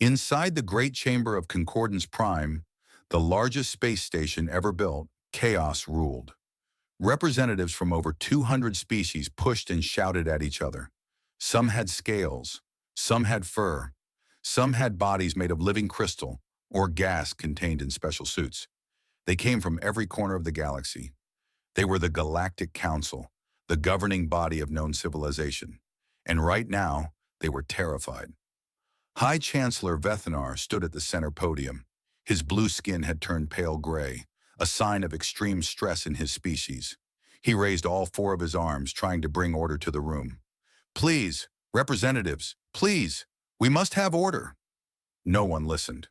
Inside the Great Chamber of Concordance Prime, the largest space station ever built, chaos ruled. Representatives from over 200 species pushed and shouted at each other. Some had scales, some had fur, some had bodies made of living crystal or gas contained in special suits. They came from every corner of the galaxy. They were the Galactic Council, the governing body of known civilization. And right now, they were terrified. High Chancellor Vethanar stood at the center podium. His blue skin had turned pale gray, a sign of extreme stress in his species. He raised all four of his arms, trying to bring order to the room. "Please, representatives, please, we must have order." No one listened.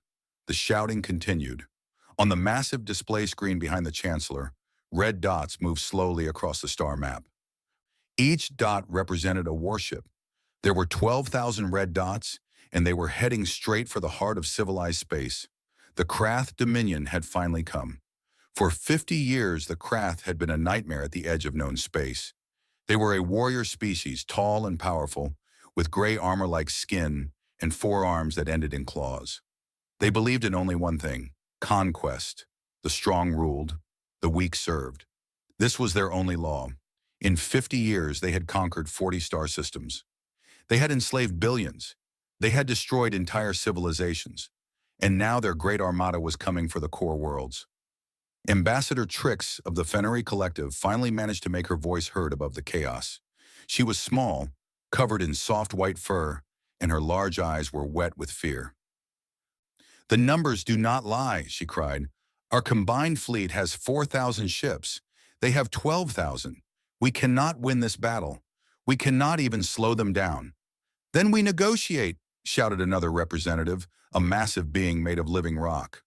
The shouting continued. On the massive display screen behind the Chancellor, red dots moved slowly across the star map. Each dot represented a warship. There were 12,000 red dots, and they were heading straight for the heart of civilized space. The Krath Dominion had finally come. For 50 years, the Krath had been a nightmare at the edge of known space. They were a warrior species, tall and powerful, with gray armor-like skin and four arms that ended in claws. They believed in only one thing: conquest. The strong ruled, the weak served. This was their only law. In 50 years, they had conquered 40 star systems. They had enslaved billions. They had destroyed entire civilizations. And now their great armada was coming for the core worlds. Ambassador Trix of the Fennery Collective finally managed to make her voice heard above the chaos. She was small, covered in soft white fur, and her large eyes were wet with fear. "The numbers do not lie," she cried. "Our combined fleet has 4,000 ships. They have 12,000. We cannot win this battle. We cannot even slow them down." "Then we negotiate," shouted another representative, a massive being made of living rock.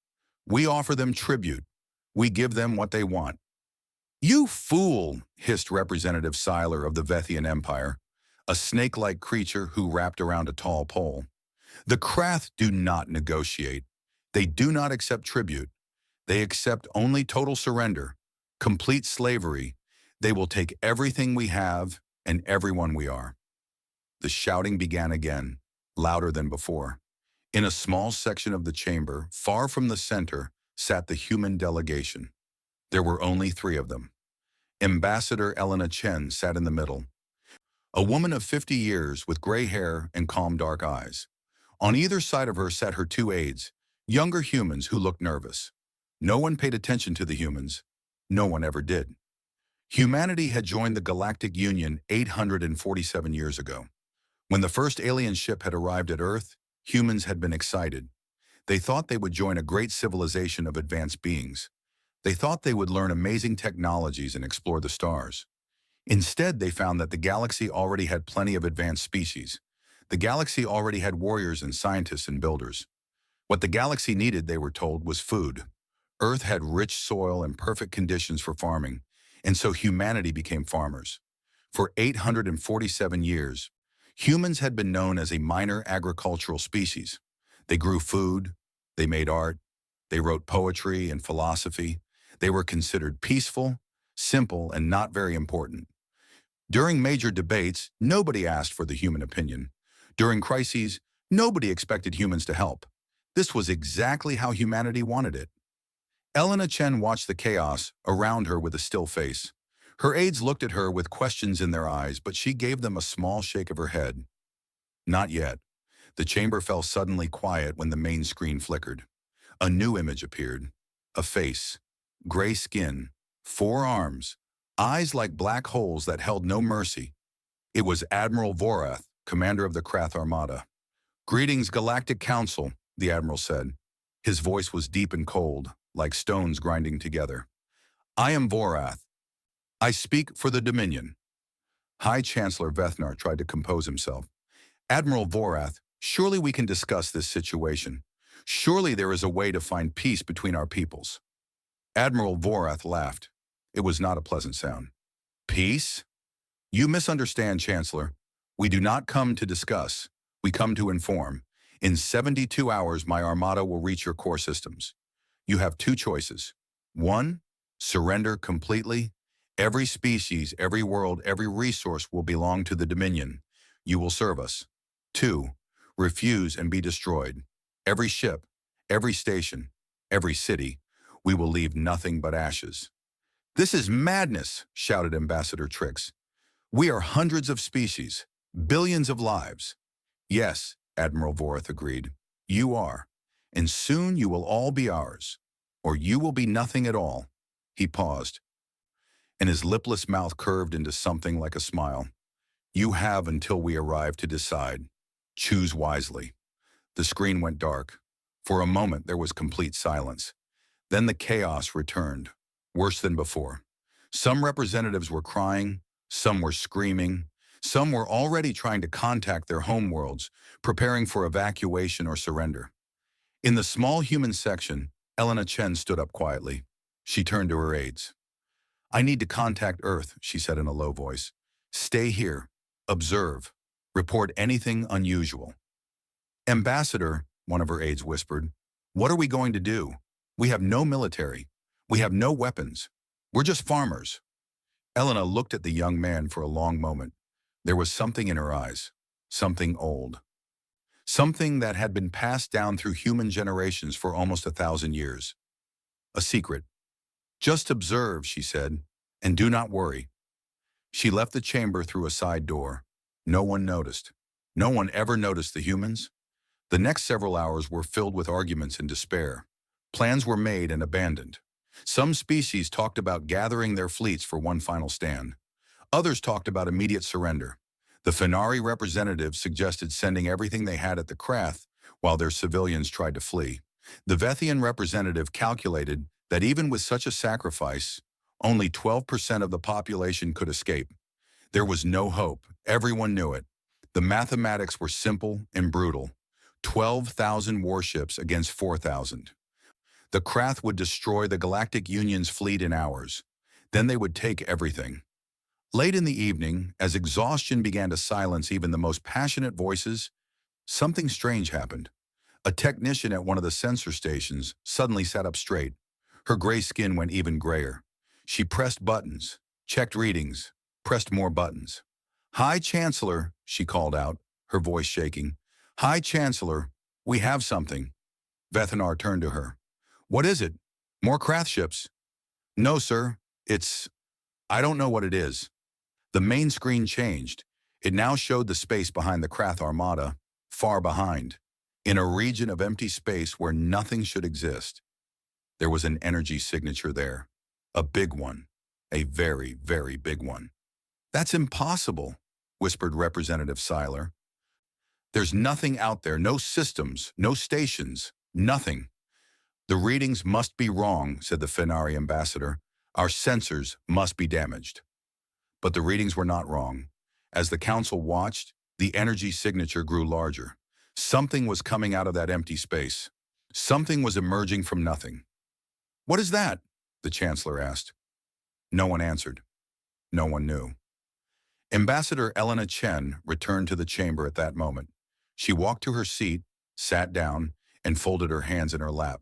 "We offer them tribute. We give them what they want." "You fool," hissed Representative Siler of the Vethian Empire, a snake-like creature who wrapped around a tall pole. "The Krath do not negotiate. They do not accept tribute. They accept only total surrender, complete slavery. They will take everything we have and everyone we are." The shouting began again, louder than before. In a small section of the chamber, far from the center, sat the human delegation. There were only 3 of them. Ambassador Elena Chen sat in the middle, a woman of 50 years with gray hair and calm dark eyes. On either side of her sat her 2 aides, younger humans who looked nervous. No one paid attention to the humans. No one ever did. Humanity had joined the Galactic Union 847 years ago. When the first alien ship had arrived at Earth, humans had been excited. They thought they would join a great civilization of advanced beings. They thought they would learn amazing technologies and explore the stars. Instead, they found that the galaxy already had plenty of advanced species. The galaxy already had warriors and scientists and builders. What the galaxy needed, they were told, was food. Earth had rich soil and perfect conditions for farming, and so humanity became farmers. For 847 years, humans had been known as a minor agricultural species. They grew food, they made art, they wrote poetry and philosophy. They were considered peaceful, simple, and not very important. During major debates, nobody asked for the human opinion. During crises, nobody expected humans to help. This was exactly how humanity wanted it. Elena Chen watched the chaos around her with a still face. Her aides looked at her with questions in their eyes, but she gave them a small shake of her head. Not yet. The chamber fell suddenly quiet when the main screen flickered. A new image appeared. A face, gray skin, 4 arms, eyes like black holes that held no mercy. It was Admiral Vorath, commander of the Krath Armada. "Greetings, Galactic Council," the Admiral said. His voice was deep and cold, like stones grinding together. "I am Vorath. I speak for the Dominion." High Chancellor Vethanar tried to compose himself. "Admiral Vorath, surely we can discuss this situation. Surely there is a way to find peace between our peoples." Admiral Vorath laughed. It was not a pleasant sound. "Peace? You misunderstand, Chancellor. We do not come to discuss. We come to inform. In 72 hours, my armada will reach your core systems. You have 2 choices. 1, surrender completely. Every species, every world, every resource will belong to the Dominion. You will serve us. 2, refuse and be destroyed. Every ship, every station, every city, we will leave nothing but ashes. This is madness, shouted Ambassador Trix. We are hundreds of species, billions of lives. Yes, Admiral Vorith agreed. You are. And soon you will all be ours. Or you will be nothing at all. He paused, and his lipless mouth curved into something like a smile. You have until we arrive to decide. Choose wisely. The screen went dark. For a moment there was complete silence. Then the chaos returned, worse than before. Some representatives were crying, some were screaming, some were already trying to contact their homeworlds, preparing for evacuation or surrender. In the small human section, Elena Chen stood up quietly. She turned to her aides. I need to contact Earth, she said in a low voice. Stay here. Observe. Report anything unusual. Ambassador, one of her aides whispered, what are we going to do? We have no military. We have no weapons. We're just farmers. Elena looked at the young man for a long moment. There was something in her eyes, something old. Something that had been passed down through human generations for almost 1,000 years. A secret. Just observe, she said, and do not worry. She left the chamber through a side door. No one noticed. No one ever noticed the humans. The next several hours were filled with arguments and despair. Plans were made and abandoned. Some species talked about gathering their fleets for one final stand. Others talked about immediate surrender. The Fenari representatives suggested sending everything they had at the Krath while their civilians tried to flee. The Vethian representative calculated that even with such a sacrifice, only 12% of the population could escape. There was no hope. Everyone knew it. The mathematics were simple and brutal. 12,000 warships against 4,000. The Krath would destroy the Galactic Union's fleet in hours. Then they would take everything. Late in the evening, as exhaustion began to silence even the most passionate voices, something strange happened. A technician at one of the sensor stations suddenly sat up straight. Her gray skin went even grayer. She pressed buttons, checked readings, pressed more buttons. High Chancellor, she called out, her voice shaking. High Chancellor, we have something. Vethanar turned to her. What is it? More Krath ships? No, sir. I don't know what it is. The main screen changed. It now showed the space behind the Krath Armada, far behind, in a region of empty space where nothing should exist. There was an energy signature there. A big one. A very, very big one. That's impossible, whispered Representative Seiler. There's nothing out there, no systems, no stations, nothing. The readings must be wrong, said the Fenari ambassador. Our sensors must be damaged. But the readings were not wrong. As the council watched, the energy signature grew larger. Something was coming out of that empty space. Something was emerging from nothing. What is that? The Chancellor asked. No one answered. No one knew. Ambassador Elena Chen returned to the chamber at that moment. She walked to her seat, sat down, and folded her hands in her lap.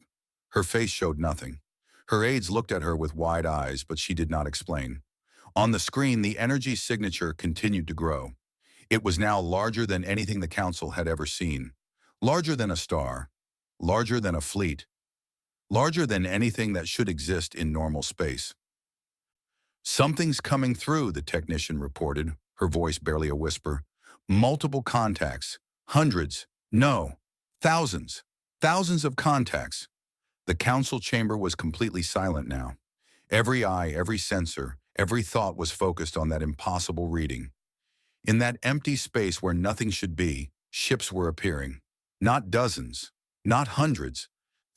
Her face showed nothing. Her aides looked at her with wide eyes, but she did not explain. On the screen, the energy signature continued to grow. It was now larger than anything the Council had ever seen. Larger than a star. Larger than a fleet. Larger than anything that should exist in normal space. Something's coming through, the technician reported, her voice barely a whisper. Multiple contacts. Hundreds. No. Thousands. Thousands of contacts. The council chamber was completely silent now. Every eye, every sensor, every thought was focused on that impossible reading. In that empty space where nothing should be, ships were appearing. Not dozens, not hundreds,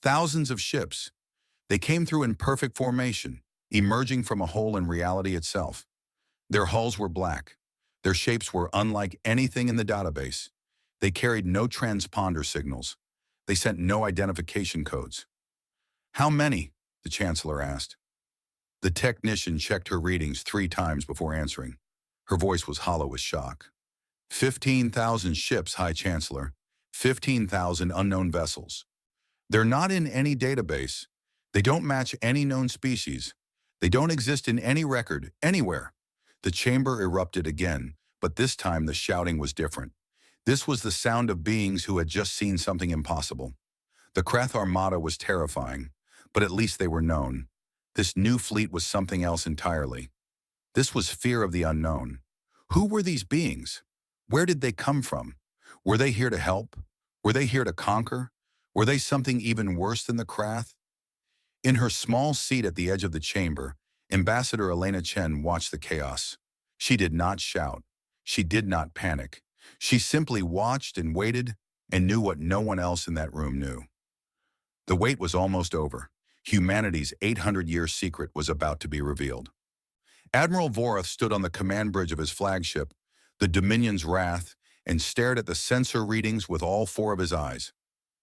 thousands of ships. They came through in perfect formation, emerging from a hole in reality itself. Their hulls were black. Their shapes were unlike anything in the database. They carried no transponder signals. They sent no identification codes. How many? The Chancellor asked. The technician checked her readings 3 times before answering. Her voice was hollow with shock. 15,000 ships, High Chancellor. 15,000 unknown vessels. They're not in any database. They don't match any known species. They don't exist in any record, anywhere. The chamber erupted again, but this time the shouting was different. This was the sound of beings who had just seen something impossible. The Krath Armada was terrifying, but at least they were known. This new fleet was something else entirely. This was fear of the unknown. Who were these beings? Where did they come from? Were they here to help? Were they here to conquer? Were they something even worse than the Krath? In her small seat at the edge of the chamber, Ambassador Elena Chen watched the chaos. She did not shout. She did not panic. She simply watched and waited and knew what no one else in that room knew. The wait was almost over. Humanity's 800-year secret was about to be revealed. Admiral Vorath stood on the command bridge of his flagship, the Dominion's Wrath, and stared at the sensor readings with all four of his eyes.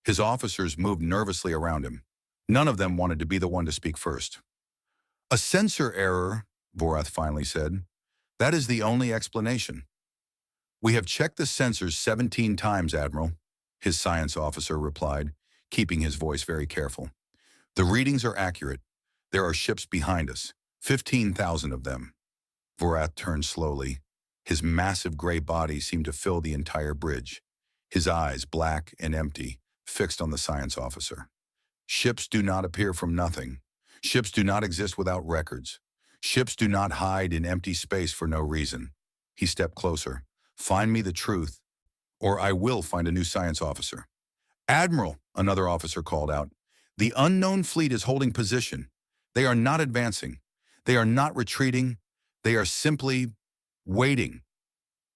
His officers moved nervously around him. None of them wanted to be the one to speak first. "A sensor error," Vorath finally said. "That is the only explanation." "We have checked the sensors 17 times, Admiral," his science officer replied, keeping his voice very careful. "The readings are accurate. There are ships behind us, 15,000 of them." Vorath turned slowly. His massive gray body seemed to fill the entire bridge. His eyes, black and empty, fixed on the science officer. "Ships do not appear from nothing. Ships do not exist without records. Ships do not hide in empty space for no reason." He stepped closer. "Find me the truth, or I will find a new science officer." "Admiral," another officer called out, "the unknown fleet is holding position. They are not advancing. They are not retreating. They are simply waiting."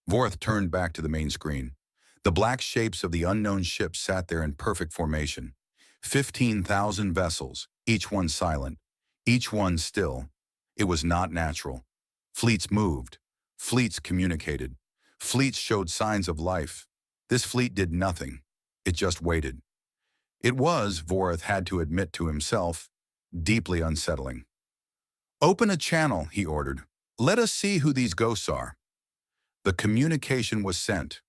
Vorath turned back to the main screen. The black shapes of the unknown ships sat there in perfect formation. 15,000 vessels, each one silent, each one still. It was not natural. Fleets moved. Fleets communicated. Fleets showed signs of life. This fleet did nothing. It just waited. It was, Vorath had to admit to himself, deeply unsettling. "Open a channel," he ordered. "Let us see who these ghosts are." The communication was sent.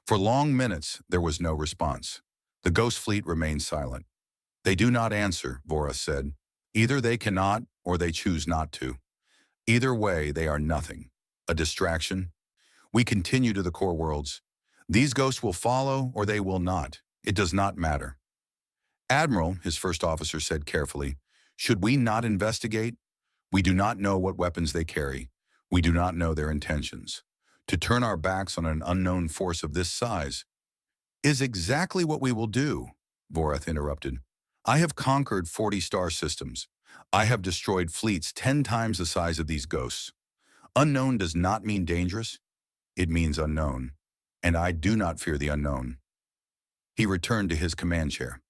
For long minutes, there was no response. The ghost fleet remained silent. "They do not answer," Vorath said. "Either they cannot, or they choose not to. Either way, they are nothing. A distraction. We continue to the core worlds. These ghosts will follow, or they will not. It does not matter." "Admiral," his first officer said carefully, "should we not investigate? We do not know what weapons they carry. We do not know their intentions. To turn our backs on an unknown force of this size is exactly what we will do," Vorath interrupted. "I have conquered 40 star systems. I have destroyed fleets 10 times the size of these ghosts. Unknown does not mean dangerous. It means unknown. And I do not fear the unknown." He returned to his command chair.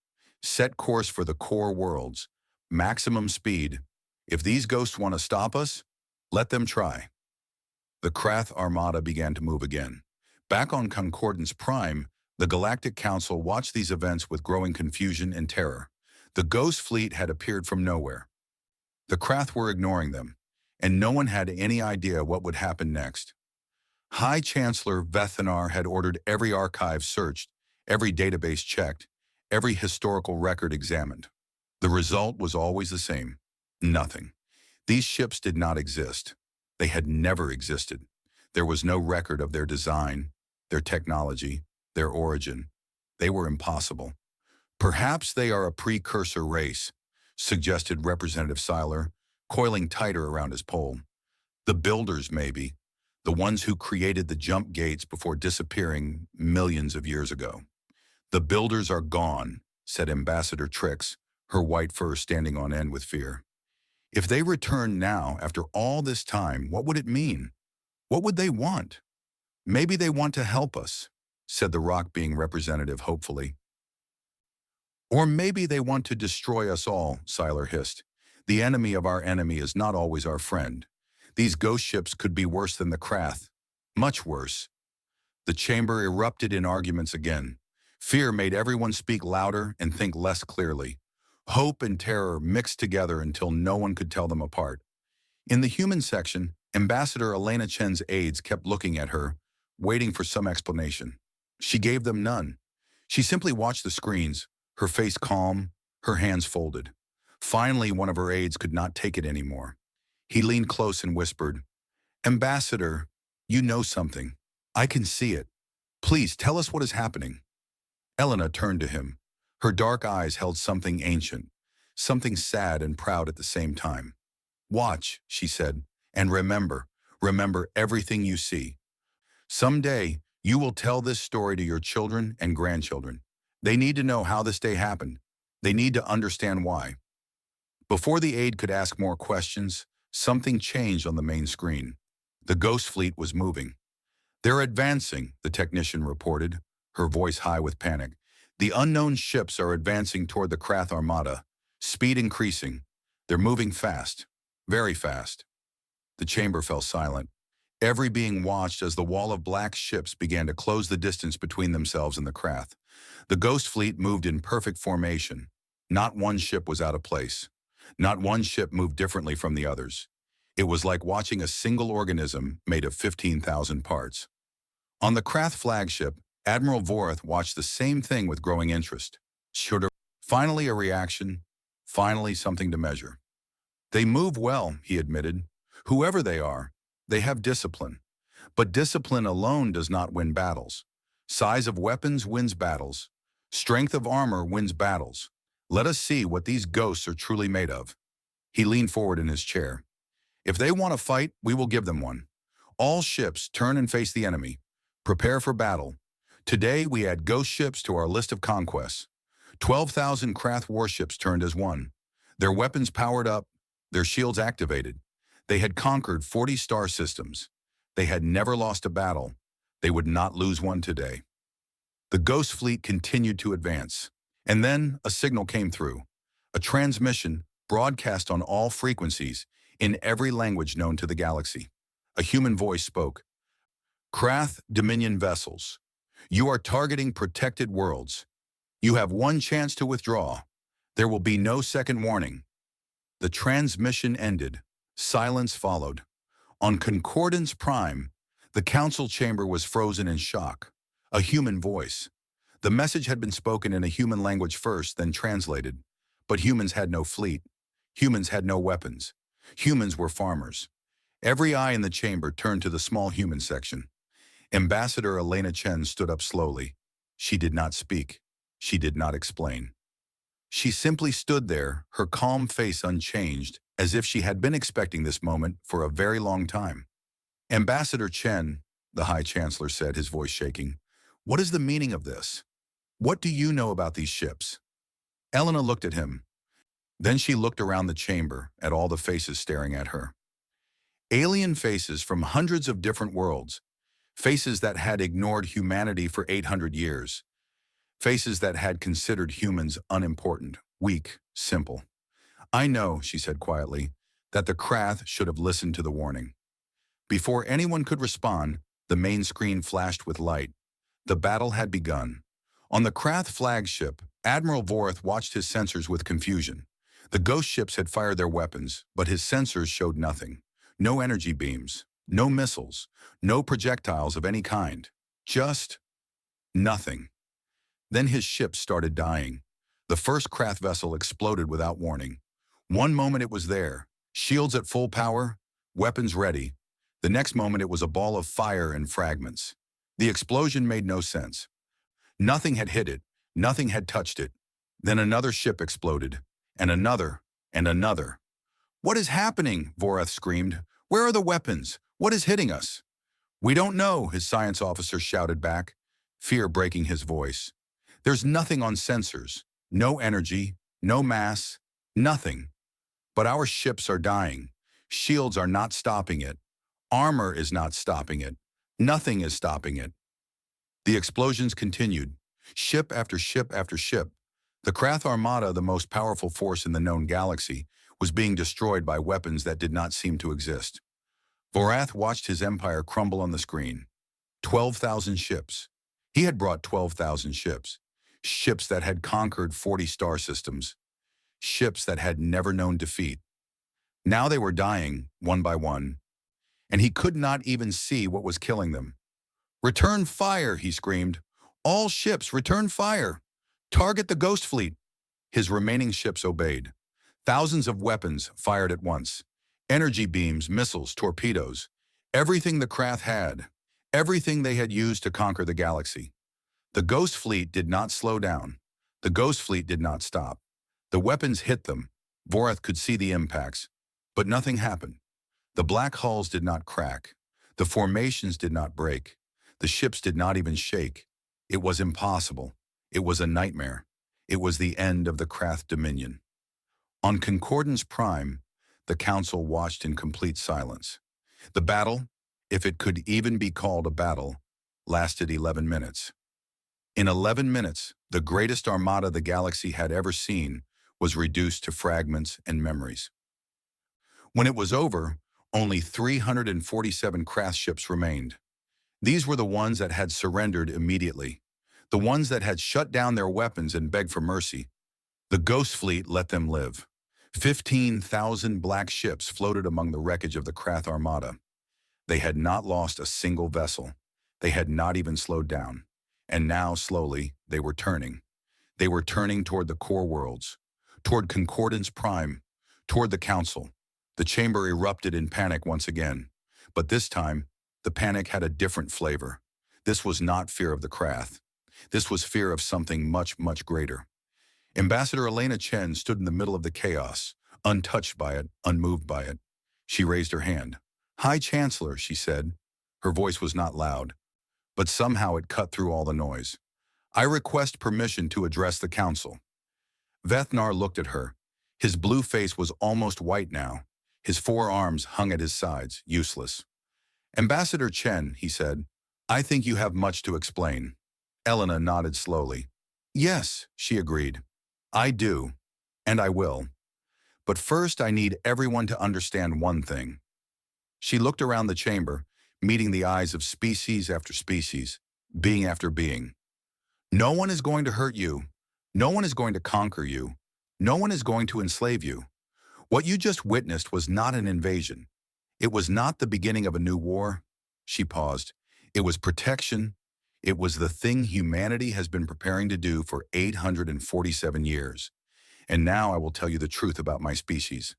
"Set course for the core worlds. Maximum speed. If these ghosts want to stop us, let them try." The Krath Armada began to move again. Back on Concordance Prime, the Galactic Council watched these events with growing confusion and terror. The Ghost Fleet had appeared from nowhere. The Krath were ignoring them, and no one had any idea what would happen next. High Chancellor Vethanar had ordered every archive searched, every database checked, every historical record examined. The result was always the same: nothing. These ships did not exist. They had never existed. There was no record of their design, their technology, their origin. They were impossible. "Perhaps they are a precursor race," suggested Representative Seiler, coiling tighter around his pole. "The builders, maybe. The ones who created the jump gates before disappearing millions of years ago." "The builders are gone," said Ambassador Trix, her white fur standing on end with fear. "If they return now, after all this time, what would it mean? What would they want?" "Maybe they want to help us," said the rock-being representative hopefully. "Or maybe they want to destroy us all," Seiler hissed. "The enemy of our enemy is not always our friend. These ghost ships could be worse than the Krath. Much worse." The chamber erupted in arguments again. Fear made everyone speak louder and think less clearly. Hope and terror mixed together until no one could tell them apart. In the human section, Ambassador Elena Chen's aides kept looking at her, waiting for some explanation. She gave them none. She simply watched the screens, her face calm, her hands folded. Finally, one of her aides could not take it anymore. He leaned close and whispered, "Ambassador, you know something. I can see it. Please tell us what is happening." Elena turned to him. Her dark eyes held something ancient, something sad and proud at the same time. "Watch," she said, "and remember everything you see. Someday, you will tell this story to your children and grandchildren. They need to know how this day happened. They need to understand why." Before the aide could ask more questions, something changed on the main screen. The Ghost Fleet was moving. "They're advancing," the technician reported, her voice high with panic. "The unknown ships are advancing toward the Krath Armada, speed increasing. They're moving fast, very fast." The chamber fell silent. Every being watched as the wall of black ships began to close the distance between themselves and the Krath. The Ghost Fleet moved in perfect formation. Not one ship was out of place. Not one ship moved differently from the others. It was like watching a single organism made of 15,000 parts. On the Krath flagship, Admiral Vorath watched the same thing with growing interest. Finally a reaction, finally something to measure. "They move well," he admitted. "Whoever they are, they have discipline. But discipline alone does not win battles. Size of weapons wins battles. Strength of armor wins battles. Let us see what these ghosts are truly made of." He leaned forward in his chair. "If they want to fight, we will give them one. All ships turn and face the enemy. Prepare for battle. Today we add ghost ships to our list of conquests. 12,000 Krath warships turned as one. Their weapons powered up, their shields activated. They had conquered 40 star systems. They had never lost a battle. They would not lose one today." The Ghost Fleet continued to advance. And then a signal came through. A transmission broadcast on all frequencies in every language known to the galaxy. A human voice spoke. "Krath Dominion vessels, you are targeting protected worlds. You have one chance to withdraw. There will be no second warning." The transmission ended. Silence followed. On Concordance Prime, the council chamber was frozen in shock. A human voice. The message had been spoken in a human language first, then translated. But humans had no fleet. Humans had no weapons. Humans were farmers. Every eye in the chamber turned to the small human section. Ambassador Elena Chen stood up slowly. She did not speak. She did not explain. She simply stood there, her calm face unchanged, as if she had been expecting this moment for a very long time. "Ambassador Chen," the High Chancellor said, his voice shaking, "what is the meaning of this? What do you know about these ships?" Elena looked at him. Then she looked around the chamber, at all the faces staring at her. Alien faces from hundreds of different worlds. Faces that had ignored humanity for 800 years. Faces that had considered humans unimportant, weak, simple. "I know," she said quietly, "that the Krath should have listened to the warning." Before anyone could respond, the main screen flashed with light. The battle had begun. On the Krath flagship, Admiral Vorath watched his sensors with confusion. The ghost ships had fired their weapons, but his sensors showed nothing. No energy beams, no missiles, no projectiles of any kind. Just nothing. Then his ship started dying. The first Krath vessel exploded without warning. One moment it was there, shields at full power, weapons ready. The next moment it was a ball of fire and fragments. The explosion made no sense. Nothing had hit it, nothing had touched it. Then another ship exploded, and another, and another. "What is happening?" Vorath screamed. "Where are the weapons? What is hitting us?" "We don't know," his science officer shouted back, fear breaking his voice. "There's nothing on sensors. No energy, no mass, nothing. But our ships are dying. Shields are not stopping it. Armor is not stopping it. Nothing is stopping it." The explosions continued. Ship after ship after ship. The Krath Armada, the most powerful force in the known galaxy, was being destroyed by weapons that did not seem to exist. Vorath watched his empire crumble on the screen. 12,000 ships. He had brought 12,000 ships. Ships that had conquered 40 star systems. Ships that had never known defeat. Now they were dying, one by one, and he could not even see what was killing them. "Return fire," he screamed. "All ships, return fire. Target the Ghost Fleet." His remaining ships obeyed. Thousands of weapons fired at once. Energy beams, missiles, torpedoes. Everything the Krath had. Everything they had used to conquer the galaxy. The Ghost Fleet did not slow down. The Ghost Fleet did not stop. The weapons hit them. Vorath could see the impacts. But nothing happened. The black hulls did not crack. The formations did not break. The ships did not even shake. It was impossible. It was a nightmare. It was the end of the Krath Dominion. On Concordance Prime, the Council watched in complete silence. The battle, if it could even be called a battle, lasted 11 minutes. In 11 minutes, the greatest armada the galaxy had ever seen was reduced to fragments and memories. When it was over, only 347 Krath ships remained. These were the ones that had surrendered immediately, the ones that had shut down their weapons and begged for mercy. The Ghost Fleet let them live. 15,000 black ships floated among the wreckage of the Krath Armada. They had not lost a single vessel. They had not even slowed down. And now, slowly, they were turning. They were turning toward the core worlds, toward Concordance Prime, toward the Council. The chamber erupted in panic once again. But this time, the panic had a different flavor. This was not fear of the Krath. This was fear of something much, much greater. Ambassador Elena Chen stood in the middle of the chaos, untouched by it, unmoved by it. She raised her hand. "High Chancellor," she said. Her voice was not loud, but somehow it cut through all the noise. "I request permission to address the Council." Vethnar looked at her. His blue face was almost white now. His forearms hung at his sides, useless. "Ambassador Chen," he said, "I think you have much to explain." Elena nodded slowly. "Yes," she agreed. "I do, and I will. But first I need everyone to understand one thing." She looked around the chamber, meeting the eyes of species after species, being after being. "No one is going to hurt you. No one is going to conquer you. No one is going to enslave you. What you just witnessed was not an invasion. It was not the beginning of a new war." She paused. "It was protection. It was the thing humanity has been preparing to do for 847 years. And now I will tell you the truth about my species.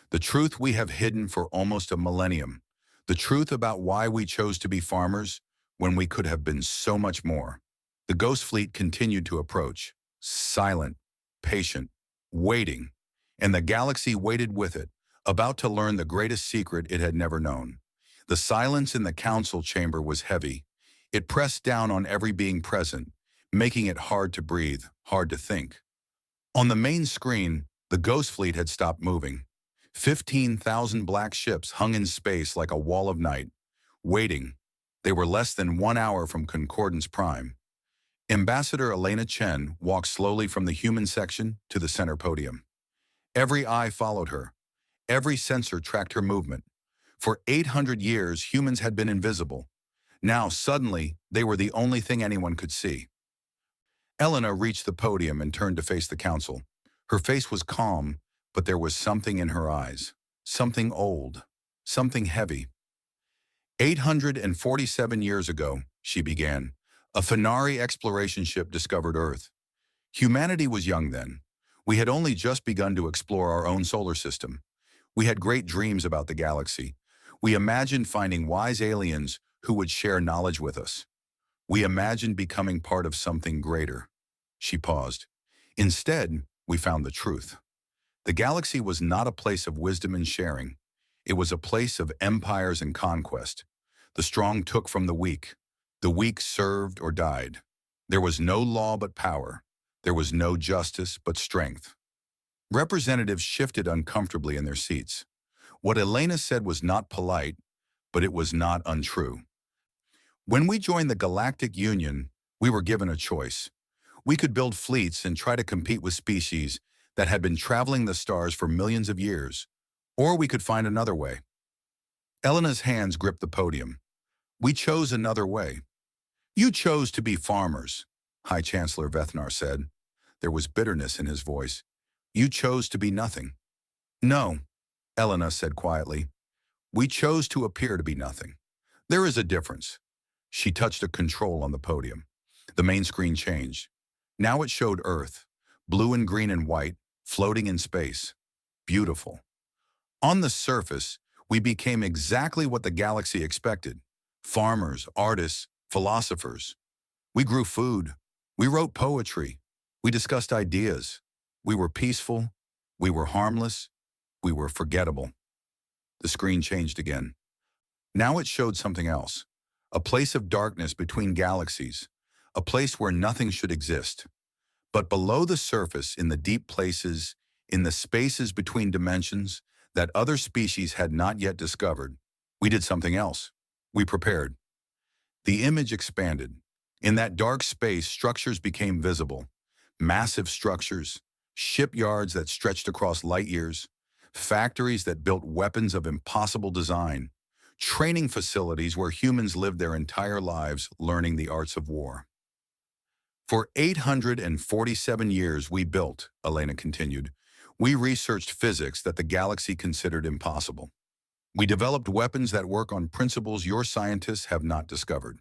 The truth we have hidden for almost a millennium. The truth about why we chose to be farmers when we could have been so much more." The Ghost Fleet continued to approach, silent, patient, waiting, and the galaxy waited with it, about to learn the greatest secret it had never known. The silence in the council chamber was heavy. It pressed down on every being present, making it hard to breathe, hard to think. On the main screen, the Ghost Fleet had stopped moving. 15,000 black ships hung in space like a wall of night, waiting. They were less than 1 hour from Concordance Prime. Ambassador Elena Chen walked slowly from the human section to the center podium. Every eye followed her. Every sensor tracked her movement. For 800 years, humans had been invisible. Now, suddenly, they were the only thing anyone could see. Elena reached the podium and turned to face the council. Her face was calm, but there was something in her eyes. Something old. Something heavy. 847 years ago, she began, a Fenari exploration ship discovered Earth. Humanity was young then. We had only just begun to explore our own solar system. We had great dreams about the galaxy. We imagined finding wise aliens who would share knowledge with us. We imagined becoming part of something greater. She paused. Instead, we found the truth. The galaxy was not a place of wisdom and sharing. It was a place of empires and conquest. The strong took from the weak. The weak served or died. There was no law but power. There was no justice but strength. Representatives shifted uncomfortably in their seats. What Elena said was not polite, but it was not untrue. When we joined the Galactic Union, we were given a choice. We could build fleets and try to compete with species that had been traveling the stars for millions of years, or we could find another way. Elena's hands gripped the podium. We chose another way. You chose to be farmers, High Chancellor Vethnar said. There was bitterness in his voice. You chose to be nothing. No, Elena said quietly. We chose to appear to be nothing. There is a difference. She touched a control on the podium. The main screen changed. Now it showed Earth, blue and green and white, floating in space. Beautiful. On the surface, we became exactly what the galaxy expected. Farmers, artists, philosophers. We grew food. We wrote poetry. We discussed ideas. We were peaceful. We were harmless. We were forgettable. The screen changed again. Now it showed something else. A place of darkness between galaxies. A place where nothing should exist. But below the surface, in the deep places, in the spaces between dimensions that other species had not yet discovered, we did something else. We prepared. The image expanded. In that dark space, structures became visible. Massive structures, shipyards that stretched across light years, factories that built weapons of impossible design, training facilities where humans lived their entire lives learning the arts of war. For 847 years we built, Elena continued. We researched physics that the galaxy considered impossible. We developed weapons that work on principles your scientists have not discovered.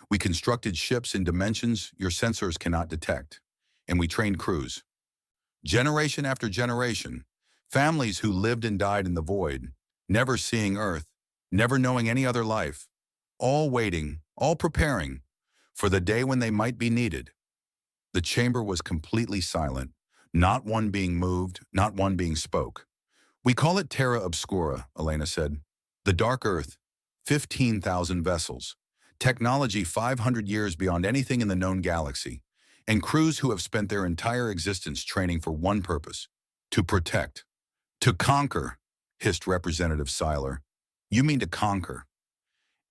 We constructed ships in dimensions your sensors cannot detect. And we trained crews. Generation after generation, families who lived and died in the void, never seeing Earth, never knowing any other life, all waiting, all preparing for the day when they might be needed. The chamber was completely silent, not one being moved, not one being spoke. We call it Terra Obscura, Elena said. The dark Earth, 15,000 vessels, technology 500 years beyond anything in the known galaxy, and crews who have spent their entire existence training for one purpose, to protect. To conquer, hissed Representative Seiler. You mean to conquer.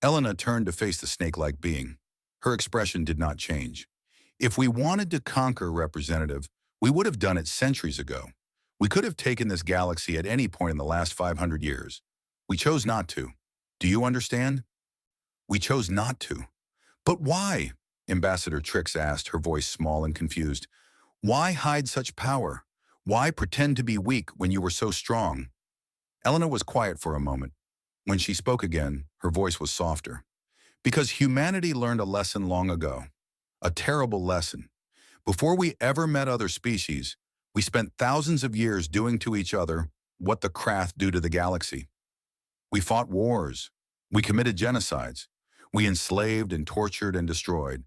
Elena turned to face the snake-like being. Her expression did not change. If we wanted to conquer, Representative, we would have done it centuries ago. We could have taken this galaxy at any point in the last 500 years. We chose not to. Do you understand? We chose not to. But why? Ambassador Trix asked, her voice small and confused. Why hide such power? Why pretend to be weak when you were so strong? Elena was quiet for a moment. When she spoke again, her voice was softer. Because humanity learned a lesson long ago. A terrible lesson. Before we ever met other species, we spent thousands of years doing to each other what the Krath do to the galaxy. We fought wars. We committed genocides. We enslaved and tortured and destroyed.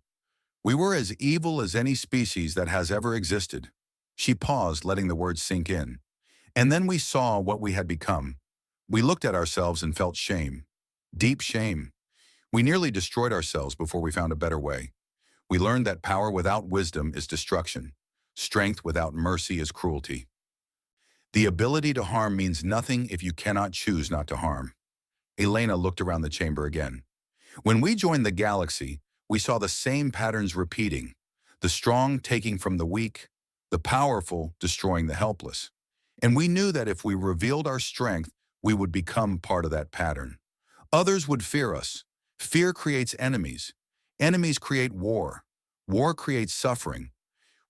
We were as evil as any species that has ever existed. She paused, letting the words sink in. And then we saw what we had become. We looked at ourselves and felt shame. Deep shame. We nearly destroyed ourselves before we found a better way. We learned that power without wisdom is destruction. Strength without mercy is cruelty. The ability to harm means nothing if you cannot choose not to harm. Elena looked around the chamber again. When we joined the galaxy, we saw the same patterns repeating. The strong taking from the weak, the powerful destroying the helpless. And we knew that if we revealed our strength, we would become part of that pattern. Others would fear us. Fear creates enemies. Enemies create war. War creates suffering.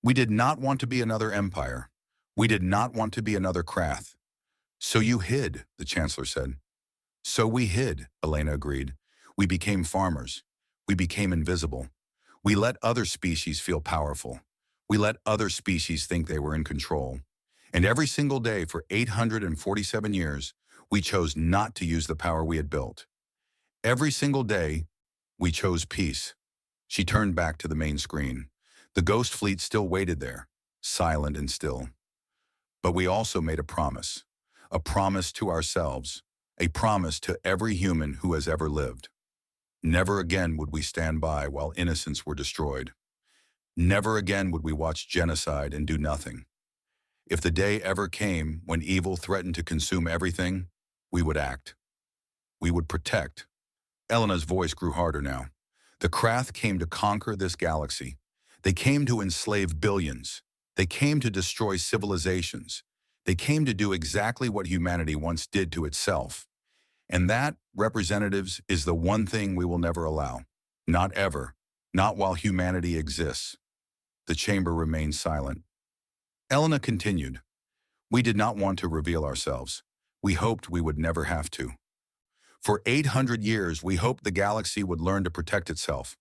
We did not want to be another empire. We did not want to be another Krath. So you hid, the Chancellor said. So we hid, Elena agreed. We became farmers. We became invisible. We let other species feel powerful. We let other species think they were in control. And every single day for 847 years, we chose not to use the power we had built. Every single day, we chose peace. She turned back to the main screen. The ghost fleet still waited there, silent and still. But we also made a promise to ourselves, a promise to every human who has ever lived. Never again would we stand by while innocents were destroyed. Never again would we watch genocide and do nothing. If the day ever came when evil threatened to consume everything, we would act. We would protect. Elena's voice grew harder now. The Krath came to conquer this galaxy. They came to enslave billions. They came to destroy civilizations. They came to do exactly what humanity once did to itself. And that, representatives, is the one thing we will never allow. Not ever. Not while humanity exists. The chamber remained silent. Elena continued. We did not want to reveal ourselves. We hoped we would never have to. For 800 years, we hoped the galaxy would learn to protect itself.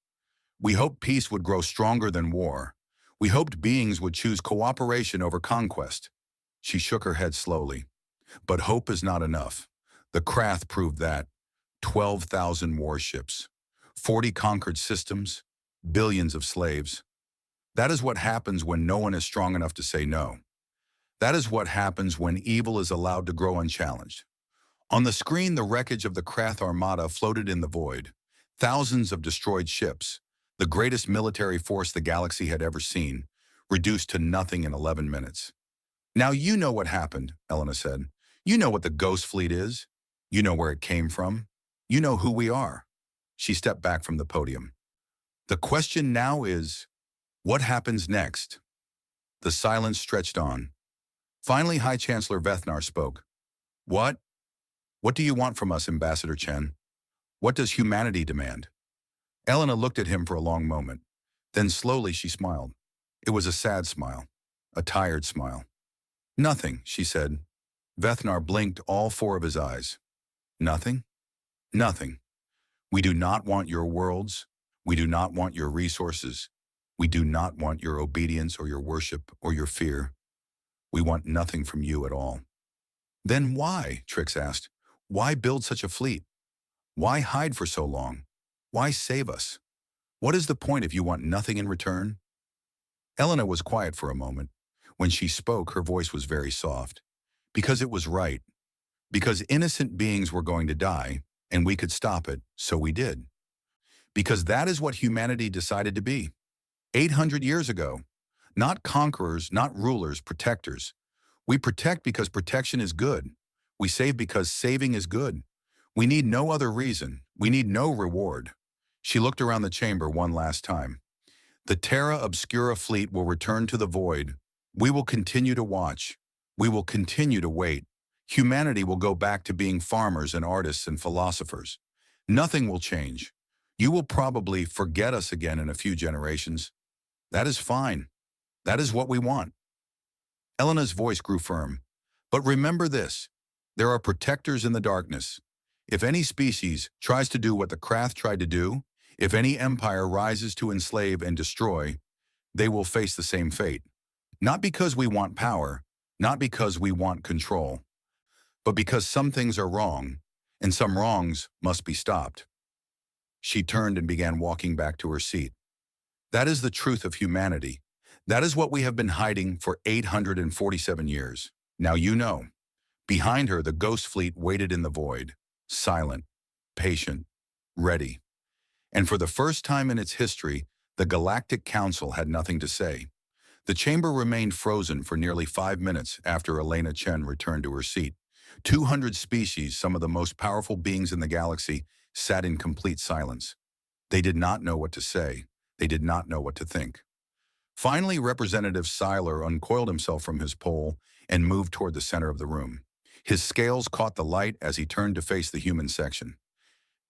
We hoped peace would grow stronger than war. We hoped beings would choose cooperation over conquest. She shook her head slowly. But hope is not enough. The Krath proved that. 12,000 warships, 40 conquered systems, billions of slaves. That is what happens when no one is strong enough to say no. That is what happens when evil is allowed to grow unchallenged. On the screen, the wreckage of the Krath Armada floated in the void. Thousands of destroyed ships, the greatest military force the galaxy had ever seen, reduced to nothing in 11 minutes. Now you know what happened, Elena said. You know what the Ghost Fleet is. You know where it came from. You know who we are. She stepped back from the podium. The question now is, what happens next? The silence stretched on. Finally, High Chancellor Vethnar spoke. What? What do you want from us, Ambassador Chen? What does humanity demand? Elena looked at him for a long moment. Then slowly she smiled. It was a sad smile, a tired smile. Nothing, she said. Vethnar blinked all four of his eyes. Nothing? Nothing. We do not want your worlds. We do not want your resources. We do not want your obedience or your worship or your fear. We want nothing from you at all. Then why, Trix asked, why build such a fleet? Why hide for so long? Why save us? What is the point if you want nothing in return? Elena was quiet for a moment. When she spoke, her voice was very soft. Because it was right. Because innocent beings were going to die, and we could stop it, so we did. Because that is what humanity decided to be. 800 years ago. Not conquerors, not rulers, protectors. We protect because protection is good. We save because saving is good. We need no other reason. We need no reward. She looked around the chamber one last time. The Terra Obscura fleet will return to the void. We will continue to watch. We will continue to wait. Humanity will go back to being farmers and artists and philosophers. Nothing will change. You will probably forget us again in a few generations. That is fine. That is what we want. Elena's voice grew firm. But remember this. There are protectors in the darkness. If any species tries to do what the Krath tried to do, if any empire rises to enslave and destroy, they will face the same fate. Not because we want power, not because we want control, but because some things are wrong, and some wrongs must be stopped. She turned and began walking back to her seat. That is the truth of humanity. That is what we have been hiding for 847 years. Now you know. Behind her, the Ghost Fleet waited in the void, silent, patient, ready. And for the first time in its history, the Galactic Council had nothing to say. The chamber remained frozen for nearly 5 minutes after Elena Chen returned to her seat. 200 species, some of the most powerful beings in the galaxy, sat in complete silence. They did not know what to say. They did not know what to think. Finally, Representative Seiler uncoiled himself from his pole and moved toward the center of the room. His scales caught the light as he turned to face the human section.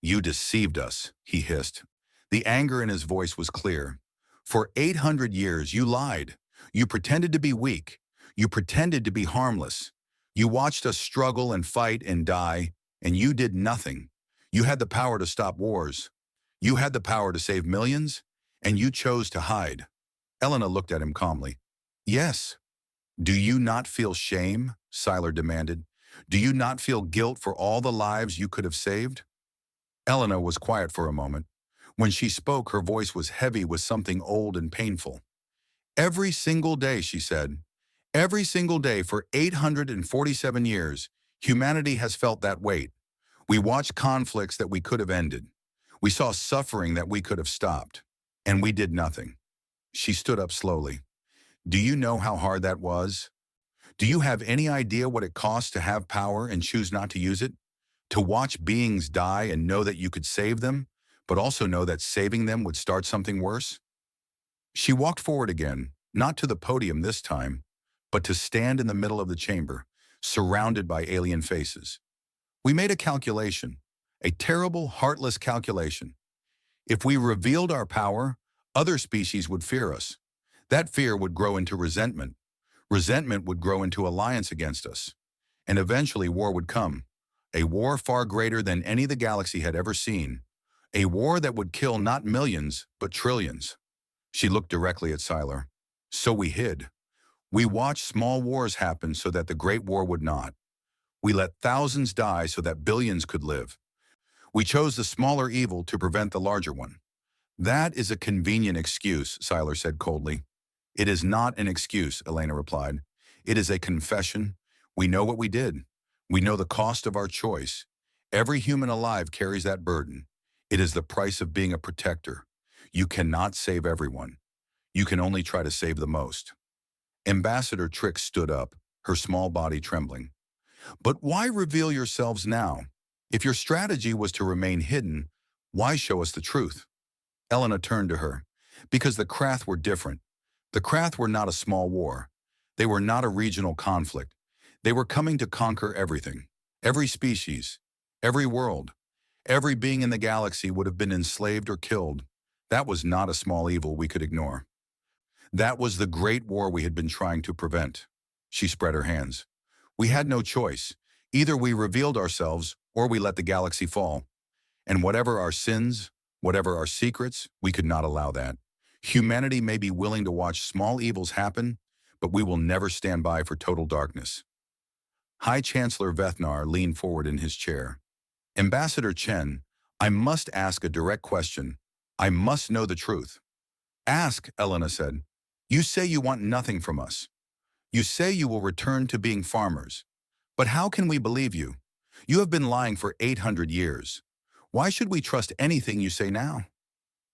"You deceived us," he hissed. The anger in his voice was clear. "For 800 years, you lied. You pretended to be weak. You pretended to be harmless. You watched us struggle and fight and die, and you did nothing. You had the power to stop wars. You had the power to save millions, and you chose to hide." Elena looked at him calmly. "Yes." "Do you not feel shame?" Seiler demanded. "Do you not feel guilt for all the lives you could have saved?" Elena was quiet for a moment. When she spoke, her voice was heavy with something old and painful. "Every single day," she said, "every single day for 847 years, humanity has felt that weight. We watched conflicts that we could have ended. We saw suffering that we could have stopped. And we did nothing." She stood up slowly. "Do you know how hard that was? Do you have any idea what it costs to have power and choose not to use it? To watch beings die and know that you could save them, but also know that saving them would start something worse?" She walked forward again, not to the podium this time, but to stand in the middle of the chamber, surrounded by alien faces. "We made a calculation, a terrible, heartless calculation. If we revealed our power, other species would fear us. That fear would grow into resentment. Resentment would grow into alliance against us. And eventually war would come. A war far greater than any the galaxy had ever seen. A war that would kill not millions, but trillions." She looked directly at Seiler. "So we hid. We watched small wars happen so that the Great War would not. We let thousands die so that billions could live. We chose the smaller evil to prevent the larger one." "That is a convenient excuse," Seiler said coldly. It is not an excuse, Elena replied. It is a confession. We know what we did. We know the cost of our choice. Every human alive carries that burden. It is the price of being a protector. You cannot save everyone. You can only try to save the most. Ambassador Trix stood up, her small body trembling. But why reveal yourselves now? If your strategy was to remain hidden, why show us the truth? Elena turned to her. Because the Krath were different. The Krath were not a small war. They were not a regional conflict. They were coming to conquer everything. Every species, every world, every being in the galaxy would have been enslaved or killed. That was not a small evil we could ignore. That was the great war we had been trying to prevent. She spread her hands. We had no choice. Either we revealed ourselves or we let the galaxy fall. And whatever our sins, whatever our secrets, we could not allow that. Humanity may be willing to watch small evils happen, but we will never stand by for total darkness. High Chancellor Vethnar leaned forward in his chair. Ambassador Chen, I must ask a direct question. I must know the truth. Ask, Elena said. You say you want nothing from us. You say you will return to being farmers. But how can we believe you? You have been lying for 800 years. Why should we trust anything you say now?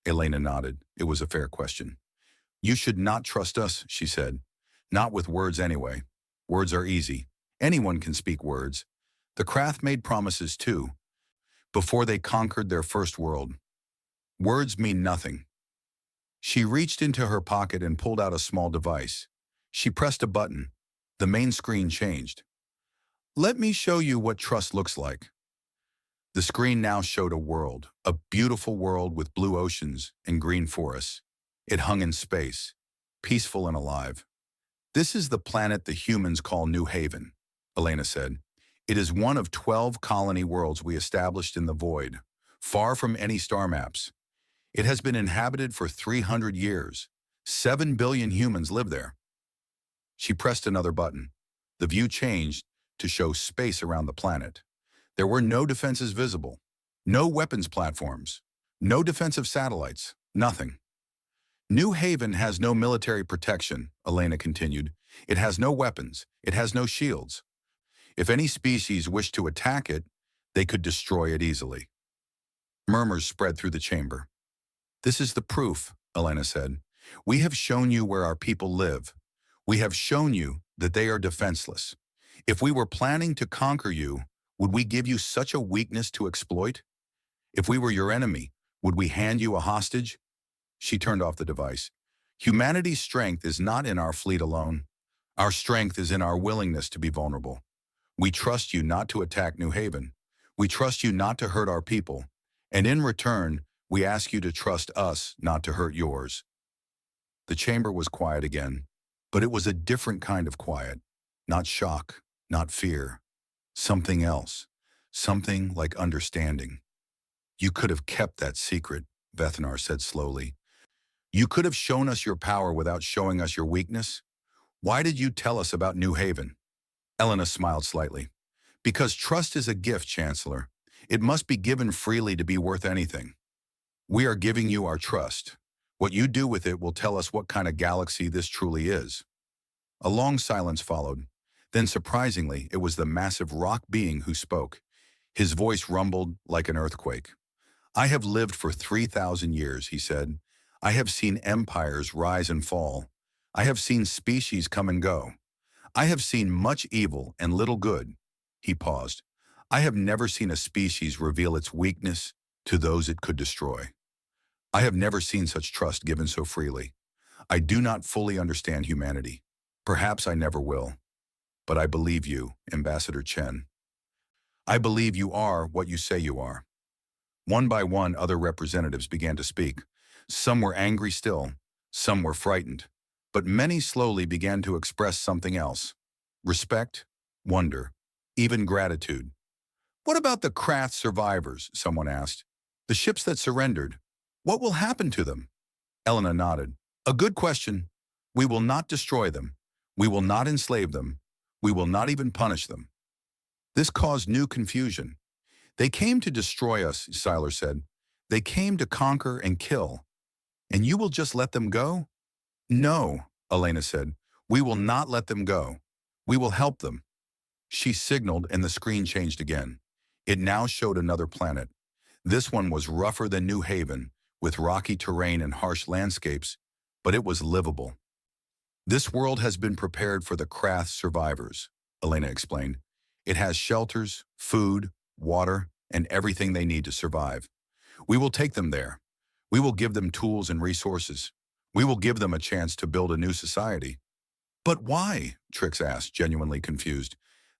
Elena nodded. It was a fair question. You should not trust us, she said. Not with words anyway. Words are easy. Anyone can speak words. The Krath made promises too, before they conquered their first world. Words mean nothing. She reached into her pocket and pulled out a small device. She pressed a button. The main screen changed. Let me show you what trust looks like. The screen now showed a beautiful world with blue oceans and green forests. It hung in space, peaceful and alive. This is the planet the humans call New Haven, Elena said. It is one of 12 colony worlds we established in the void, far from any star maps. It has been inhabited for 300 years. 7 billion humans live there. She pressed another button. The view changed to show space around the planet. There were no defenses visible, no weapons platforms, no defensive satellites, nothing. New Haven has no military protection, Elena continued. It has no weapons, it has no shields. If any species wished to attack it, they could destroy it easily. Murmurs spread through the chamber. This is the proof, Elena said. We have shown you where our people live. We have shown you that they are defenseless. If we were planning to conquer you, would we give you such a weakness to exploit? If we were your enemy, would we hand you a hostage? She turned off the device. Humanity's strength is not in our fleet alone. Our strength is in our willingness to be vulnerable. We trust you not to attack New Haven. We trust you not to hurt our people. And in return, we ask you to trust us not to hurt yours. The chamber was quiet again, but it was a different kind of quiet. Not shock, not fear. Something else. Something like understanding. You could have kept that secret, Vethnar said slowly. You could have shown us your power without showing us your weakness. Why did you tell us about New Haven? Elena smiled slightly. Because trust is a gift, Chancellor. It must be given freely to be worth anything. We are giving you our trust. What you do with it will tell us what kind of galaxy this truly is. A long silence followed. Then, surprisingly, it was the massive rock being who spoke. His voice rumbled like an earthquake. I have lived for 3,000 years, he said. I have seen empires rise and fall. I have seen species come and go. I have seen much evil and little good. He paused. I have never seen a species reveal its weakness to those it could destroy. I have never seen such trust given so freely. I do not fully understand humanity. Perhaps I never will. But I believe you, Ambassador Chen. I believe you are what you say you are. One by one, other representatives began to speak. Some were angry still, some were frightened, but many slowly began to express something else. Respect, wonder, even gratitude. What about the Krath survivors, someone asked. The ships that surrendered, what will happen to them? Elena nodded. A good question. We will not destroy them. We will not enslave them. We will not even punish them. This caused new confusion. They came to destroy us, Siler said. They came to conquer and kill. And you will just let them go? No, Elena said. We will not let them go. We will help them. She signaled and the screen changed again. It now showed another planet. This one was rougher than New Haven, with rocky terrain and harsh landscapes, but it was livable. This world has been prepared for the Krath survivors, Elena explained. It has shelters, food, water, and everything they need to survive. We will take them there. We will give them tools and resources. We will give them a chance to build a new society. But why? Trix asked, genuinely confused.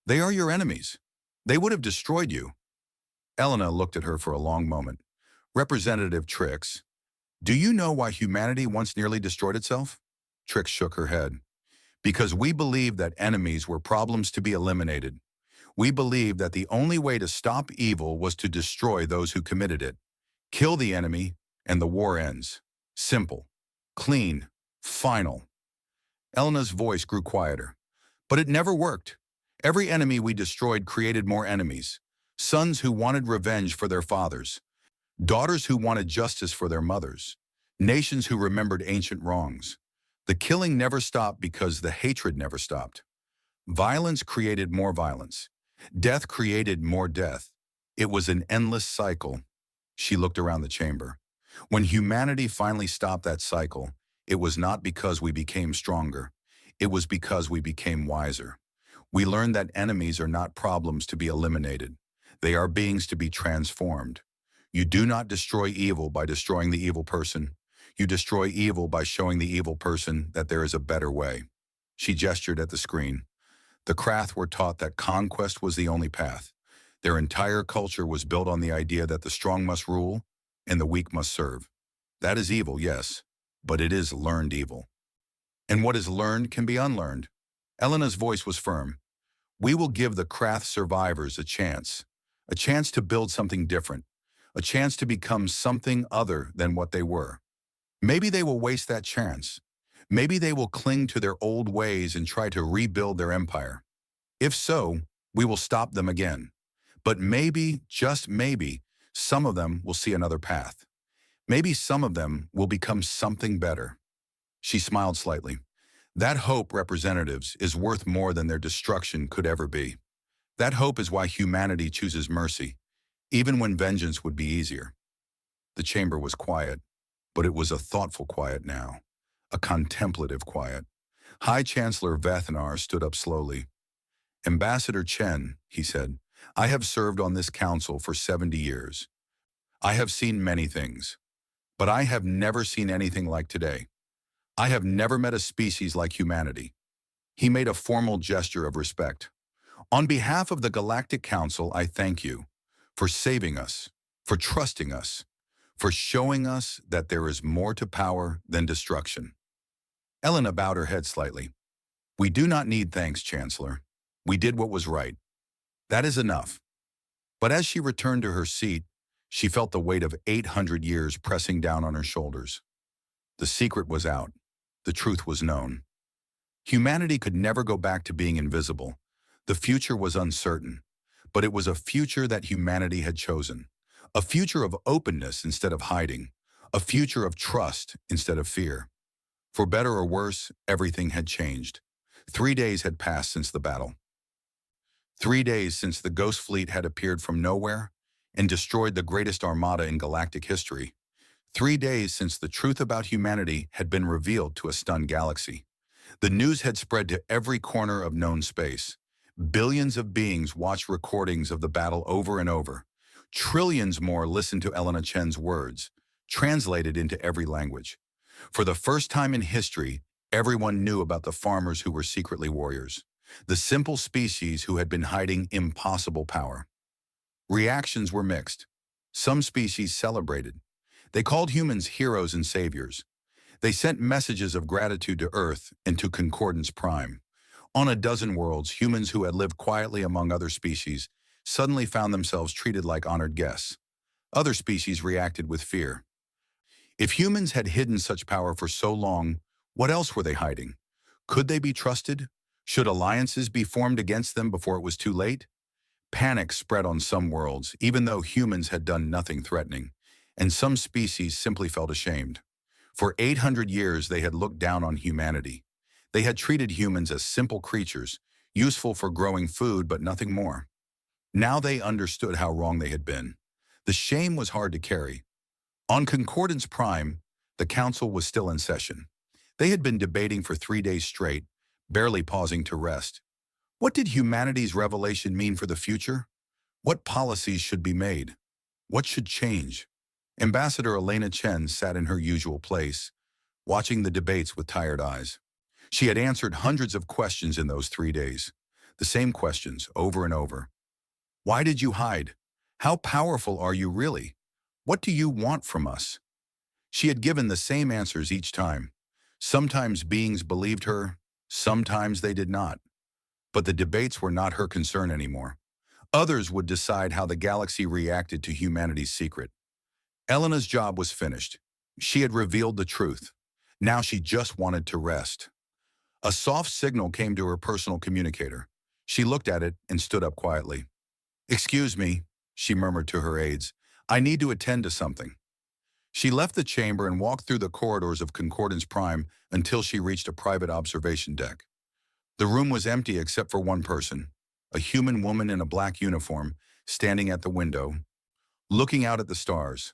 They are your enemies. They would have destroyed you. Elena looked at her for a long moment. Representative Trix, do you know why humanity once nearly destroyed itself? Trix shook her head. Because we believed that enemies were problems to be eliminated. We believed that the only way to stop evil was to destroy those who committed it. Kill the enemy, and the war ends. Simple, clean, final. Elena's voice grew quieter. But it never worked. Every enemy we destroyed created more enemies. Sons who wanted revenge for their fathers. Daughters who wanted justice for their mothers. Nations who remembered ancient wrongs. The killing never stopped because the hatred never stopped. Violence created more violence. Death created more death. It was an endless cycle. She looked around the chamber. When humanity finally stopped that cycle, it was not because we became stronger. It was because we became wiser. We learned that enemies are not problems to be eliminated. They are beings to be transformed. You do not destroy evil by destroying the evil person. You destroy evil by showing the evil person that there is a better way. She gestured at the screen. The Krath were taught that conquest was the only path. Their entire culture was built on the idea that the strong must rule and the weak must serve. That is evil, yes, but it is learned evil. And what is learned can be unlearned. Elena's voice was firm. We will give the Krath survivors a chance to build something different, a chance to become something other than what they were. Maybe they will waste that chance. Maybe they will cling to their old ways and try to rebuild their empire. If so, we will stop them again. But maybe, just maybe, some of them will see another path. Maybe some of them will become something better. She smiled slightly. That hope, representatives, is worth more than their destruction could ever be. That hope is why humanity chooses mercy, even when vengeance would be easier. The chamber was quiet, but it was a thoughtful quiet now, a contemplative quiet. High Chancellor Vethanar stood up slowly. Ambassador Chen, he said, I have served on this council for 70 years. I have seen many things, but I have never seen anything like today. I have never met a species like humanity. He made a formal gesture of respect. On behalf of the Galactic Council, I thank you for saving us, for trusting us, for showing us that there is more to power than destruction. Elena bowed her head slightly. We do not need thanks, Chancellor. We did what was right. That is enough. But as she returned to her seat, she felt the weight of 800 years pressing down on her shoulders. The secret was out. The truth was known. Humanity could never go back to being invisible. The future was uncertain, but it was a future that humanity had chosen. A future of openness instead of hiding. A future of trust instead of fear. For better or worse, everything had changed. 3 days had passed since the battle. 3 days since the Ghost Fleet had appeared from nowhere and destroyed the greatest armada in galactic history. 3 days since the truth about humanity had been revealed to a stunned galaxy. The news had spread to every corner of known space. Billions of beings watched recordings of the battle over and over. Trillions more listened to Elena Chen's words, translated into every language. For the first time in history, everyone knew about the farmers who were secretly warriors. The simple species who had been hiding impossible power. Reactions were mixed. Some species celebrated. They called humans heroes and saviors. They sent messages of gratitude to Earth and to Concordance Prime. On a dozen worlds, humans who had lived quietly among other species suddenly found themselves treated like honored guests. Other species reacted with fear. If humans had hidden such power for so long, what else were they hiding? Could they be trusted? Should alliances be formed against them before it was too late? Panic spread on some worlds, even though humans had done nothing threatening, and some species simply felt ashamed. For 800 years, they had looked down on humanity. They had treated humans as simple creatures, useful for growing food but nothing more. Now they understood how wrong they had been. The shame was hard to carry. On Concordance Prime, the council was still in session. They had been debating for 3 days straight, barely pausing to rest. What did humanity's revelation mean for the future? What policies should be made? What should change? Ambassador Elena Chen sat in her usual place, watching the debates with tired eyes. She had answered hundreds of questions in those 3 days. The same questions, over and over. Why did you hide? How powerful are you really? What do you want from us? She had given the same answers each time. Sometimes beings believed her, sometimes they did not. But the debates were not her concern anymore. Others would decide how the galaxy reacted to humanity's secret. Elena's job was finished. She had revealed the truth. Now she just wanted to rest. A soft signal came to her personal communicator. She looked at it and stood up quietly. "Excuse me," she murmured to her aides. "I need to attend to something." She left the chamber and walked through the corridors of Concordance Prime until she reached a private observation deck. The room was empty except for one person, a human woman in a black uniform, standing at the window, looking out at the stars.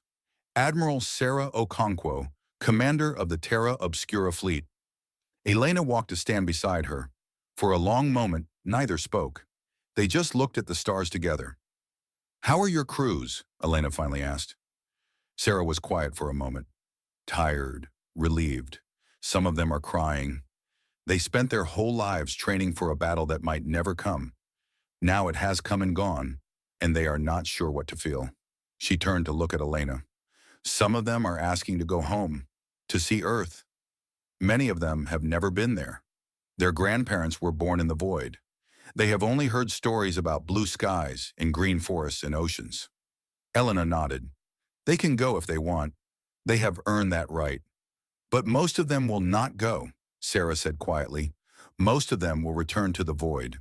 Admiral Sarah Okonkwo, commander of the Terra Obscura fleet. Elena walked to stand beside her. For a long moment, neither spoke. They just looked at the stars together. "How are your crews?" Elena finally asked. Sarah was quiet for a moment. Tired, relieved. Some of them are crying. They spent their whole lives training for a battle that might never come. Now it has come and gone, and they are not sure what to feel. She turned to look at Elena. Some of them are asking to go home, to see Earth. Many of them have never been there. Their grandparents were born in the void. They have only heard stories about blue skies and green forests and oceans. Elena nodded. They can go if they want. They have earned that right. But most of them will not go, Sarah said quietly. Most of them will return to the void.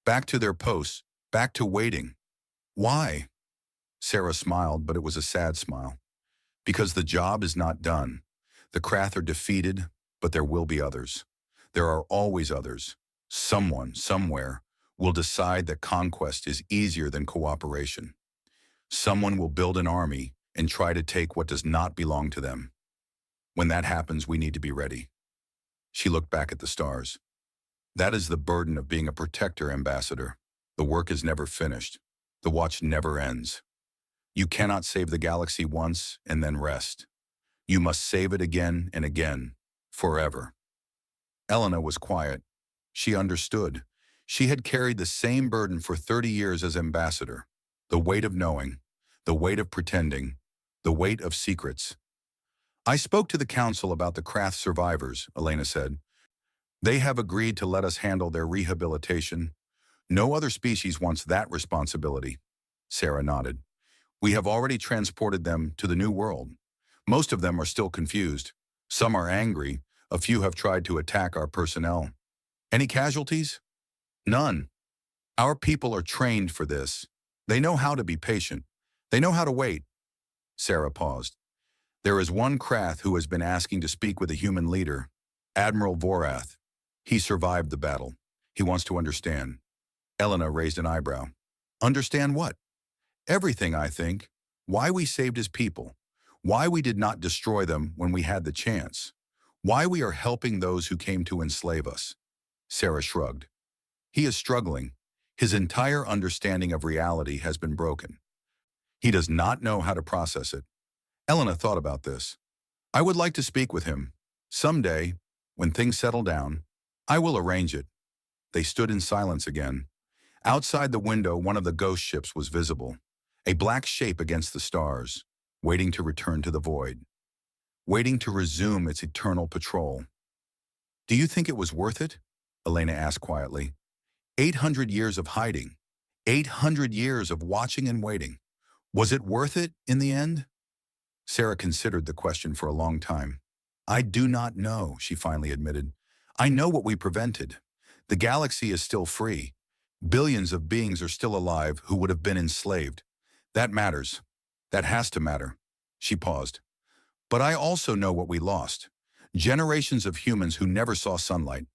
Back to their posts, back to waiting. Why? Sarah smiled, but it was a sad smile. Because the job is not done. The Krath are defeated, but there will be others. There are always others. Someone, somewhere, will decide that conquest is easier than cooperation. Someone will build an army and try to take what does not belong to them. When that happens, we need to be ready. She looked back at the stars. That is the burden of being a protector, Ambassador. The work is never finished. The watch never ends. You cannot save the galaxy once and then rest. You must save it again and again, forever. Elena was quiet. She understood. She had carried the same burden for 30 years as ambassador. The weight of knowing, the weight of pretending, the weight of secrets. I spoke to the council about the Krath survivors, Elena said. They have agreed to let us handle their rehabilitation. No other species wants that responsibility. Sarah nodded. We have already transported them to the new world. Most of them are still confused. Some are angry. A few have tried to attack our personnel. Any casualties? None. Our people are trained for this. They know how to be patient. They know how to wait. Sarah paused. There is one Krath who has been asking to speak with a human leader, Admiral Vorath. He survived the battle. He wants to understand. Elena raised an eyebrow. Understand what? Everything, I think. Why we saved his people. Why we did not destroy them when we had the chance. Why we are helping those who came to enslave us. Sarah shrugged. He is struggling. His entire understanding of reality has been broken. He does not know how to process it. Elena thought about this. I would like to speak with him. Someday, when things settle down, I will arrange it. They stood in silence again. Outside the window, one of the ghost ships was visible, a black shape against the stars, waiting to return to the void, waiting to resume its eternal patrol. Do you think it was worth it? Elena asked quietly. 800 years of hiding, 800 years of watching and waiting. Was it worth it in the end? Sarah considered the question for a long time. I do not know, she finally admitted. I know what we prevented. The galaxy is still free. Billions of beings are still alive who would have been enslaved. That matters. That has to matter. She paused. But I also know what we lost. Generations of humans who never saw sunlight.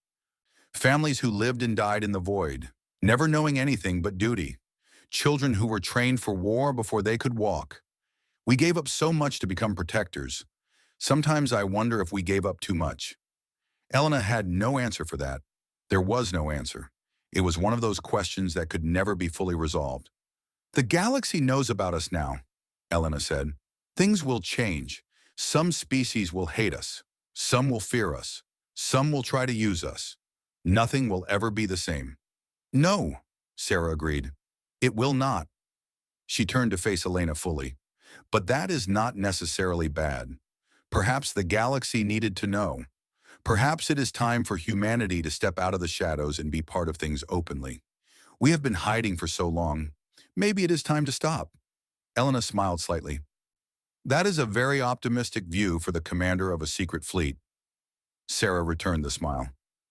Families who lived and died in the void, never knowing anything but duty. Children who were trained for war before they could walk. We gave up so much to become protectors. Sometimes I wonder if we gave up too much. Elena had no answer for that. There was no answer. It was one of those questions that could never be fully resolved. The galaxy knows about us now, Elena said. Things will change. Some species will hate us. Some will fear us. Some will try to use us. Nothing will ever be the same. No, Sarah agreed. It will not. She turned to face Elena fully. But that is not necessarily bad. Perhaps the galaxy needed to know. Perhaps it is time for humanity to step out of the shadows and be part of things openly. We have been hiding for so long. Maybe it is time to stop. Elena smiled slightly. That is a very optimistic view for the commander of a secret fleet. Sarah returned the smile.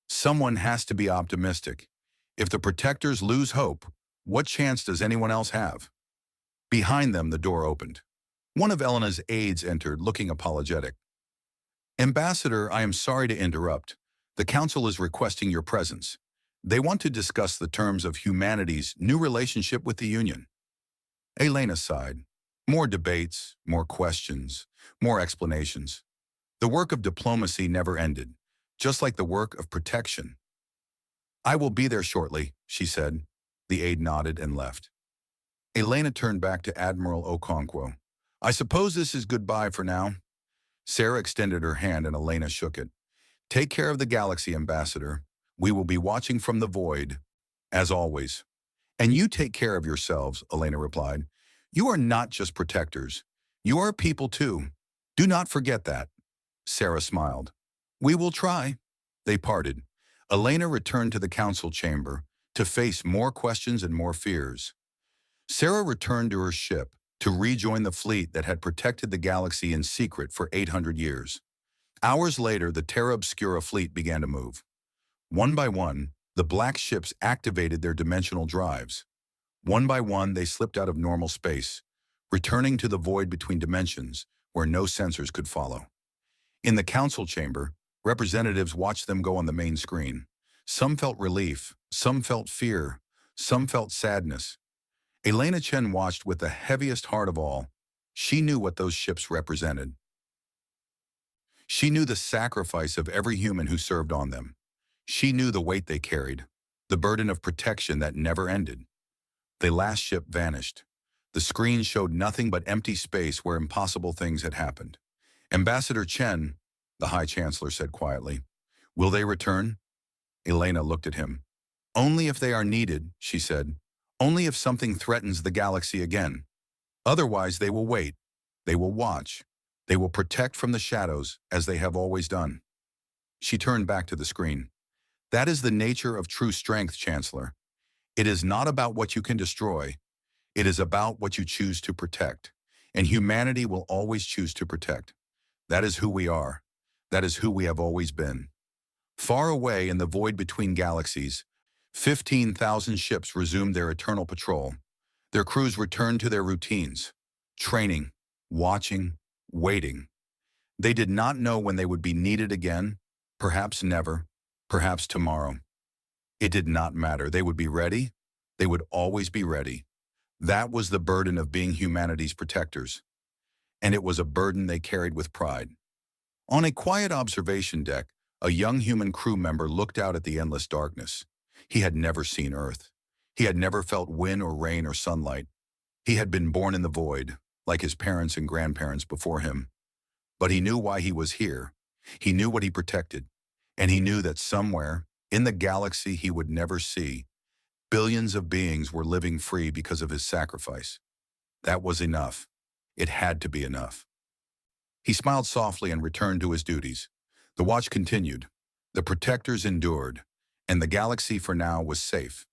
Someone has to be optimistic. If the protectors lose hope, what chance does anyone else have? Behind them, the door opened. One of Elena's aides entered, looking apologetic. Ambassador, I am sorry to interrupt. The Council is requesting your presence. They want to discuss the terms of humanity's new relationship with the Union. Elena sighed. More debates, more questions, more explanations. The work of diplomacy never ended, just like the work of protection. I will be there shortly, she said. The aide nodded and left. Elena turned back to Admiral Okonkwo. I suppose this is goodbye for now. Sarah extended her hand and Elena shook it. Take care of the galaxy, Ambassador. We will be watching from the void, as always. And you take care of yourselves, Elena replied. You are not just protectors. You are people too. Do not forget that. Sarah smiled. We will try. They parted. Elena returned to the council chamber to face more questions and more fears. Sarah returned to her ship to rejoin the fleet that had protected the galaxy in secret for 800 years. Hours later, the Terra Obscura fleet began to move. One by one, the black ships activated their dimensional drives. One by one, they slipped out of normal space, returning to the void between dimensions where no sensors could follow. In the council chamber, representatives watched them go on the main screen. Some felt relief, some felt fear, some felt sadness. Elena Chen watched with the heaviest heart of all. She knew what those ships represented. She knew the sacrifice of every human who served on them. She knew the weight they carried, the burden of protection that never ended. The last ship vanished. The screen showed nothing but empty space where impossible things had happened. Ambassador Chen, the High Chancellor said quietly, will they return? Elena looked at him. Only if they are needed, she said. Only if something threatens the galaxy again. Otherwise, they will wait. They will watch. They will protect from the shadows, as they have always done. She turned back to the screen. That is the nature of true strength, Chancellor. It is not about what you can destroy. It is about what you choose to protect. And humanity will always choose to protect. That is who we are. That is who we have always been. Far away in the void between galaxies, 15,000 ships resumed their eternal patrol. Their crews returned to their routines, training, watching, waiting. They did not know when they would be needed again, perhaps never, perhaps tomorrow. It did not matter. They would be ready. They would always be ready. That was the burden of being humanity's protectors. And it was a burden they carried with pride. On a quiet observation deck, a young human crew member looked out at the endless darkness. He had never seen Earth. He had never felt wind or rain or sunlight. He had been born in the void, like his parents and grandparents before him. But he knew why he was here. He knew what he protected. And he knew that somewhere, in the galaxy he would never see, billions of beings were living free because of his sacrifice. That was enough. It had to be enough. He smiled softly and returned to his duties. The watch continued. The protectors endured, and the galaxy for now was safe.